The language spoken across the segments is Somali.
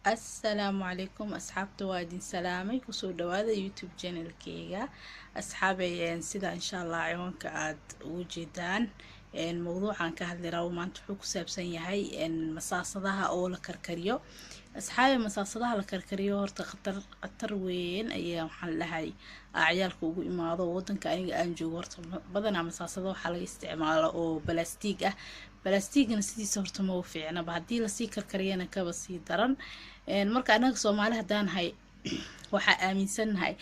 السلام عليكم أصحابتي وادين سلامي كسو دوادا يوتيوب channel كيغا أصحابي سيدا إن شاء الله عيوانك عاد وجدان الموضوع عن كهذا راو ما انتحو كسابسان يهي مساصدها أو لكركريو أصحابي مساصدها لكركريو هورتا خطر وين أي محل لهاي عيالكو ugu imaado wadanka aniga aan joogo horta badanaa masaasado waxa laga isticmaalo oo balastiig ah balastiigna sidiisa horta ma u fiicna hadii la sii karkariyana kaba sii daran marka anaga Soomaali hadaan hay waxa aaminsanahay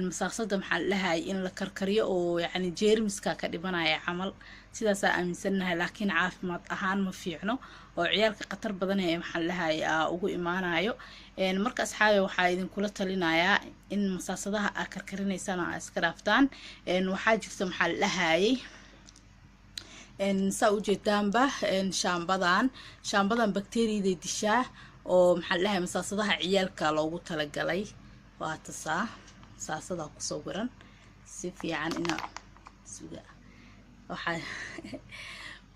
masaasada maxal lahay in la karkariyo oo yaani jeermiska ka dhibanaya camal sidaas aaminsanahay laakiin caafimaad ahaan ma fiicno oo ciyaalka qatar badan ee maxal lahay ugu imaanayo marka asxaabe waxa idin kula talinayaa in masaasadaha aad karkarinaysaan iska dhaaftaan waxa jirta maxal lahay saa u jeedaanba shaambadan bakteeriyada dishaa oo maxal lahay masaasadaha ciyaalka loogu talagalay waa tasaa masaasada ku soo garan si fiican ina suga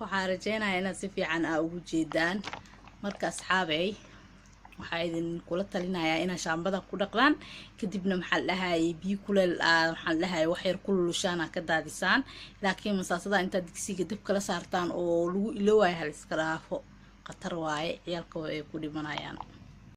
waxa rajaynayaa in si fiican ugu jeedaan marka asxaabay waxa idin kula talinayaa in shaambada ku dhaqdaan kadibna maxal lahay biyo kuleel maxal lahay wax yar kululushaan ka daadisaan laakiin masaasada inta digsiga dab kala saartaan oo lagu iloowayo hal iska dhaafo qatar waaye ciyaalka ay ku dhimanayaan